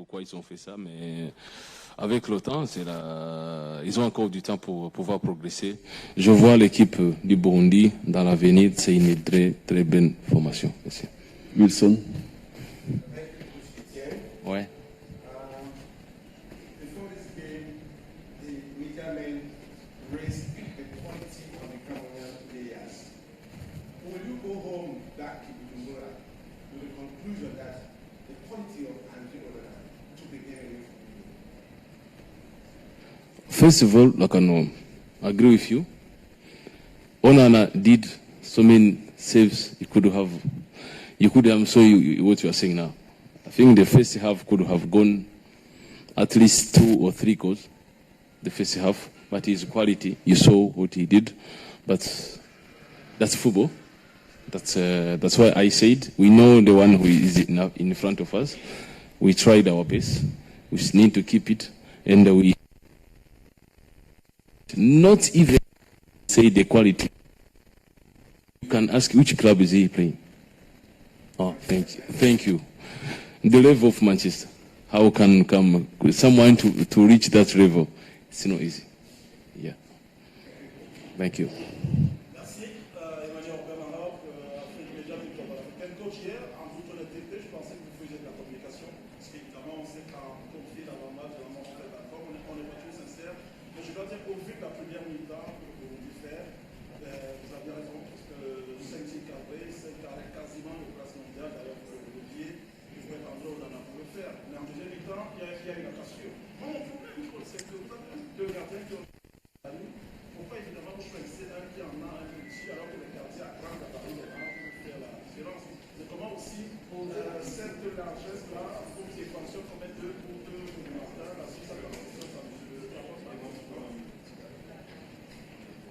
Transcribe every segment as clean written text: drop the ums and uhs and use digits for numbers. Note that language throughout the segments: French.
pourquoi ils ont fait ça, mais avec le temps, ils ont encore du temps pour pouvoir progresser. Je vois l'équipe du Burundi dans l'avenir, c'est une très, très bonne formation. Merci. Wilson. Ouais. First of all, like I agree with you. Onana did so many saves. I'm sorry what you are saying now. I think the first half could have gone at least 2 or 3 goals. The first half, but his quality, you saw what he did. But that's football. That's why I said we know the one who is in front of us. We tried our best. We need to keep it, and we not even say the quality. You can ask which club is he playing. Oh, thank you. The level of Manchester. How can come someone to reach that level? It's not easy. Yeah. Thank you.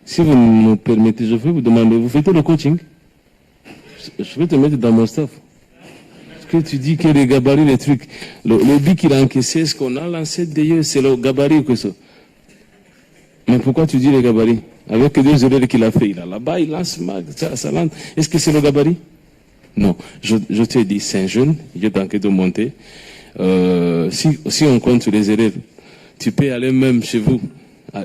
Si vous me permettez, je vais vous demander, vous faites le coaching? Je vais te mettre dans mon staff. Parce que tu dis que les gabarits, les trucs, le but qu'il a encaissé, ce qu'on a lancé d'ailleurs, c'est le gabarit ou que ça. Mais pourquoi tu dis les gabarits? Avec 2 erreurs qu'il a fait, il a là-bas, il lance ça lance. Est-ce que c'est le gabarit? Non, je te dis, c'est un jeune, il est en train de monter. Si on compte les erreurs, tu peux aller même chez vous.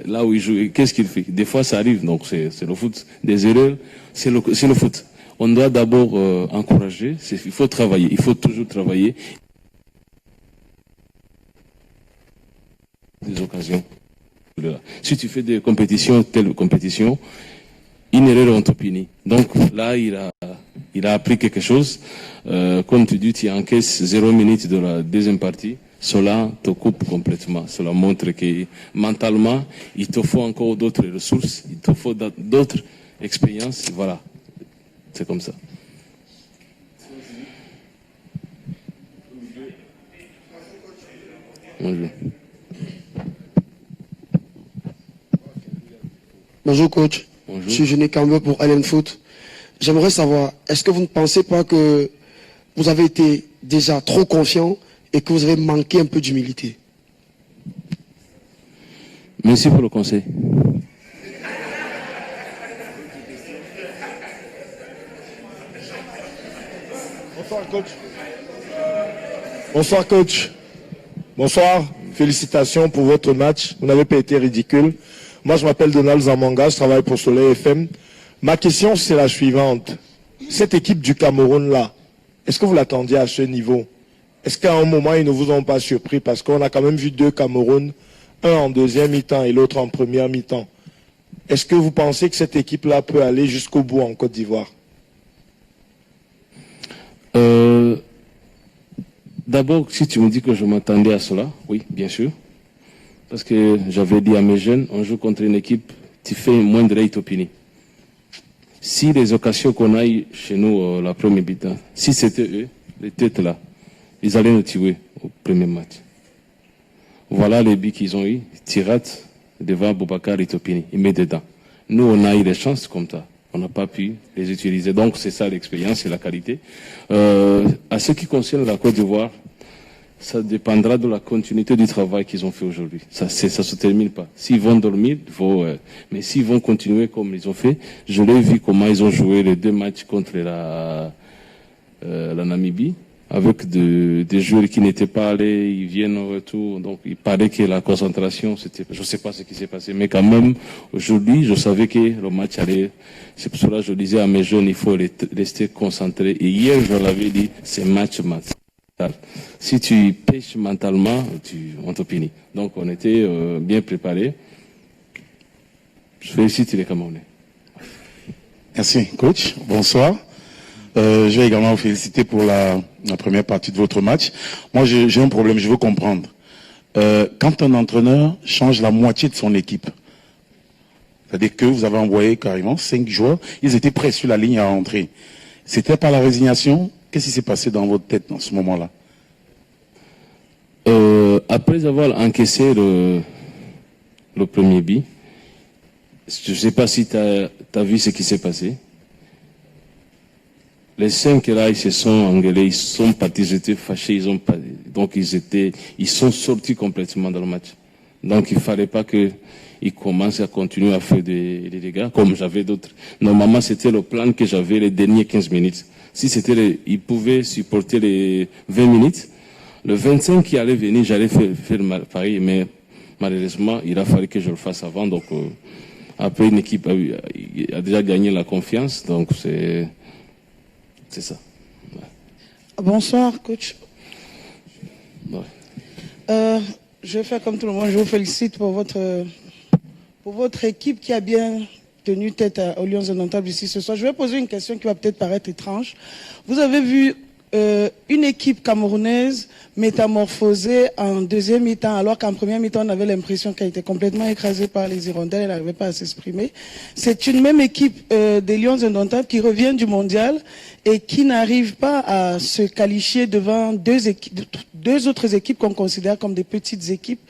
Là où il joue, qu'est-ce qu'il fait? Des fois, ça arrive, donc c'est le foot. Des erreurs, c'est le foot. On doit d'abord encourager, il faut travailler, il faut toujours travailler. Des occasions. Si tu fais des compétitions, telle compétition, une erreur, on te punit. Donc là, il a appris quelque chose. Comme tu dis, tu encaisses 0 minute de la deuxième partie. Cela te coupe complètement. Cela montre que mentalement, il te faut encore d'autres ressources, il te faut d'autres expériences. Voilà, c'est comme ça. Bonjour. Bonjour coach. Bonjour. Je suis Jeanne Cambe pour Allen Foot. J'aimerais savoir, est-ce que vous ne pensez pas que vous avez été déjà trop confiant et que vous avez manqué un peu d'humilité? Merci pour le conseil. Bonsoir coach. Bonsoir coach. Bonsoir. Félicitations pour votre match. Vous n'avez pas été ridicule. Moi je m'appelle Donald Zamanga, je travaille pour Soleil FM. Ma question c'est la suivante. Cette équipe du Cameroun là, est-ce que vous l'attendiez à ce niveau? Est-ce qu'à un moment, ils ne vous ont pas surpris? Parce qu'on a quand même vu 2 Cameroun, un en deuxième mi-temps et l'autre en première mi-temps. Est-ce que vous pensez que cette équipe-là peut aller jusqu'au bout en Côte d'Ivoire? D'abord, si tu me dis que je m'attendais à cela, oui, bien sûr. Parce que j'avais dit à mes jeunes, on joue contre une équipe, tu fais moins de rate opinion. Si les occasions qu'on a eues chez nous, la première mi-temps, si c'était eux, les têtes là, ils allaient nous tuer au premier match. Voilà les buts qu'ils ont eu. Tirat devant Boubacar et Topini. Il met dedans. Nous, on a eu des chances comme ça. On n'a pas pu les utiliser. Donc, c'est ça l'expérience et la qualité. À ce qui concerne la Côte d'Ivoire, ça dépendra de la continuité du travail qu'ils ont fait aujourd'hui. Ça se termine pas. S'ils vont dormir, mais s'ils vont continuer comme ils ont fait, je l'ai vu comment ils ont joué les 2 matchs contre la Namibie. avec des joueurs qui n'étaient pas allés, ils viennent au retour. Donc, il paraît que la concentration, je ne sais pas ce qui s'est passé, mais quand même, aujourd'hui, je savais que le match allait. C'est pour cela que je disais à mes jeunes, il faut rester concentré. Et hier, je l'avais dit, c'est match mental. Si tu pêches mentalement, on te punit. Donc, on était bien préparés. Je félicite les Camerounais. Merci, coach. Bonsoir. Je vais également vous féliciter pour la première partie de votre match. Moi, j'ai un problème, je veux comprendre. Quand un entraîneur change la moitié de son équipe, c'est-à-dire que vous avez envoyé carrément 5 joueurs, ils étaient prêts sur la ligne à rentrer. C'était pas la résignation? Qu'est-ce qui s'est passé dans votre tête dans ce moment-là? Après avoir encaissé le premier but, je ne sais pas si tu as vu ce qui s'est passé. Les 5 là, ils se sont engueulés, ils sont partis, ils étaient fâchés, donc ils sont sortis complètement dans le match. Donc il ne fallait pas qu'ils commencent à continuer à faire des dégâts, comme j'avais d'autres. Normalement, c'était le plan que j'avais les derniers 15 minutes. Si ils pouvaient supporter les 20 minutes, le 25 qui allait venir, j'allais faire pareil, mais malheureusement, il a fallu que je le fasse avant. Donc après, une équipe a déjà gagné la confiance, donc c'est ça. Ouais. Bonsoir, coach. Ouais. Je vais faire comme tout le monde. Je vous félicite pour votre équipe qui a bien tenu tête aux Lions indomptables ici ce soir. Je vais poser une question qui va peut-être paraître étrange. Vous avez vu une équipe camerounaise métamorphosée en deuxième mi-temps, alors qu'en première mi-temps, on avait l'impression qu'elle était complètement écrasée par les hirondelles, elle n'arrivait pas à s'exprimer. C'est une même équipe des Lions indomptables qui revient du mondial et qui n'arrive pas à se qualifier devant deux autres équipes qu'on considère comme des petites équipes.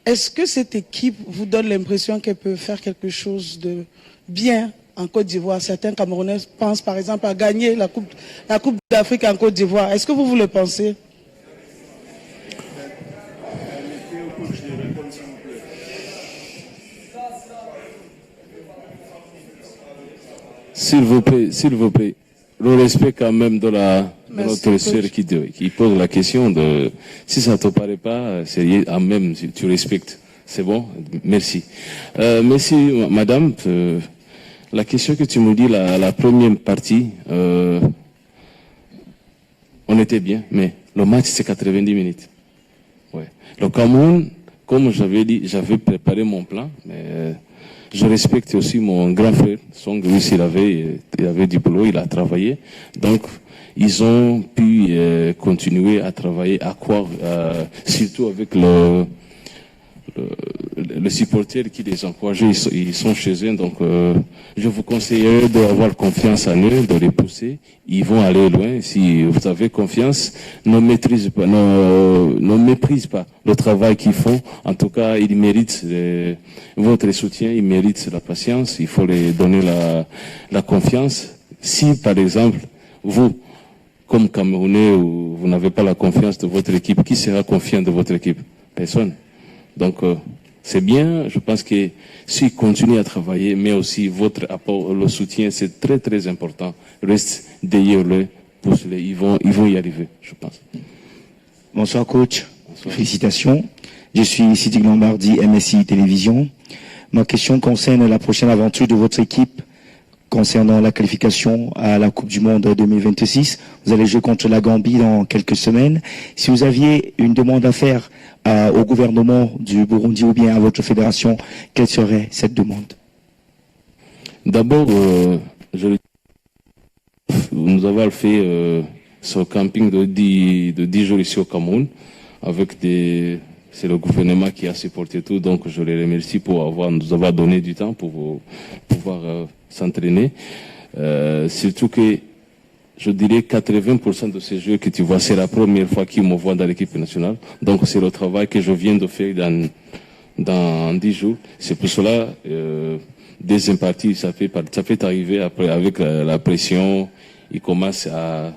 Est-ce que cette équipe vous donne l'impression qu'elle peut faire quelque chose de bien en Côte d'Ivoire? Certains Camerounais pensent par exemple à gagner la Coupe d'Afrique en Côte d'Ivoire. Est-ce que vous le pensez? S'il vous plaît, le respect quand même de notre sœur qui pose la question de si ça ne te paraît pas, c'est à même si tu respectes. C'est bon? Merci. Merci, madame. La question que tu me dis, la première partie, on était bien, mais le match, c'est 90 minutes. Ouais. Le Cameroun, comme j'avais dit, j'avais préparé mon plan, mais je respecte aussi mon grand frère. Son Gris, il avait du boulot, il a travaillé. Donc, ils ont pu continuer à travailler, à croire, surtout avec le supporter qui les encourageait, ils sont chez eux. Donc, je vous conseillerais d'avoir confiance en eux, de les pousser. Ils vont aller loin. Si vous avez confiance, ne méprise pas le travail qu'ils font. En tout cas, ils méritent votre soutien, ils méritent la patience. Il faut les donner la confiance. Si, par exemple, vous, comme Camerounais, vous n'avez pas la confiance de votre équipe, qui sera confiant de votre équipe? Personne. Donc, c'est bien, je pense que s'ils continuent à travailler, mais aussi votre apport, le soutien, c'est très très important. Reste derrière-le, pousse-les, ils vont y arriver, je pense. Bonsoir coach, bonsoir. Félicitations. Je suis Sidi Lombardi, MSI Télévision. Ma question concerne la prochaine aventure de votre équipe concernant la qualification à la Coupe du Monde 2026. Vous allez jouer contre la Gambie dans quelques semaines. Si vous aviez une demande à faire au gouvernement du Burundi ou bien à votre fédération, quelle serait cette demande? D'abord, nous avons fait ce camping de 10 jours ici au Cameroun avec c'est le gouvernement qui a supporté tout, donc je les remercie pour nous avoir donné du temps pour pouvoir s'entraîner. Surtout que je dirais 80% de ces jeux que tu vois, c'est la première fois qu'ils me voient dans l'équipe nationale. Donc c'est le travail que je viens de faire dans 10 jours. C'est pour cela, deuxième partie, ça fait arriver après avec la pression, ils commencent à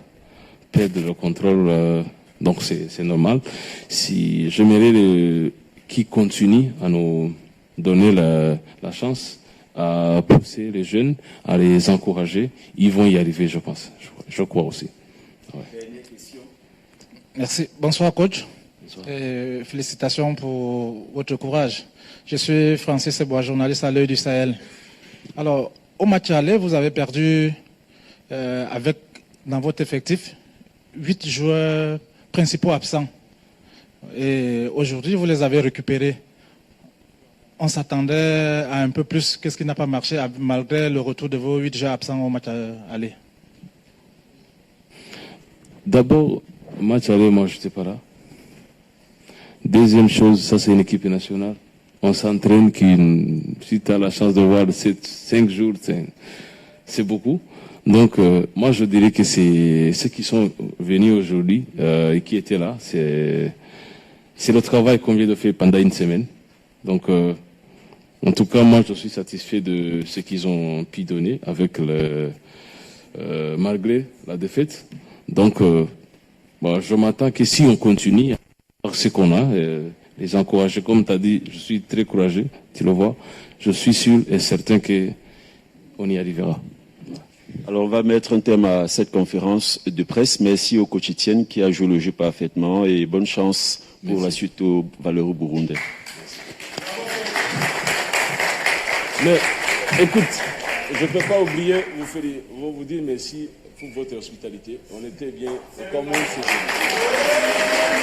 perdre le contrôle. Donc c'est normal. Si j'aimerais qu'ils continuent à nous donner la chance, à pousser les jeunes, à les encourager, ils vont y arriver, je pense. Je crois aussi. Ouais. Merci. Bonsoir, coach. Bonsoir. Et félicitations pour votre courage. Je suis Francis Sebois, journaliste à l'Œil du Sahel. Alors, au match aller, vous avez perdu avec, dans votre effectif, 8 joueurs principaux absents. Et aujourd'hui, vous les avez récupérés. On s'attendait à un peu plus. Qu'est-ce qui n'a pas marché malgré le retour de vos 8 joueurs absents au match aller? D'abord, match aller, moi, je n'étais pas là. Deuxième chose, ça, c'est une équipe nationale. On s'entraîne, si tu as la chance de voir 5 jours, c'est beaucoup. Donc, moi, je dirais que c'est ceux qui sont venus aujourd'hui et qui étaient là, c'est le travail qu'on vient de faire pendant une semaine. Donc, en tout cas, moi, je suis satisfait de ce qu'ils ont pu donner avec malgré la défaite. Donc, je m'attends que si on continue à ce qu'on a, les encourager, comme tu as dit, je suis très courageux, tu le vois. Je suis sûr et certain qu'on y arrivera. Alors, on va mettre un terme à cette conférence de presse. Merci au coach Etienne qui a joué le jeu parfaitement et bonne chance pour la suite au valeureux Burundais. Mais écoute, je ne peux pas oublier vous dire merci pour votre hospitalité. On était bien, comme on s'est dit.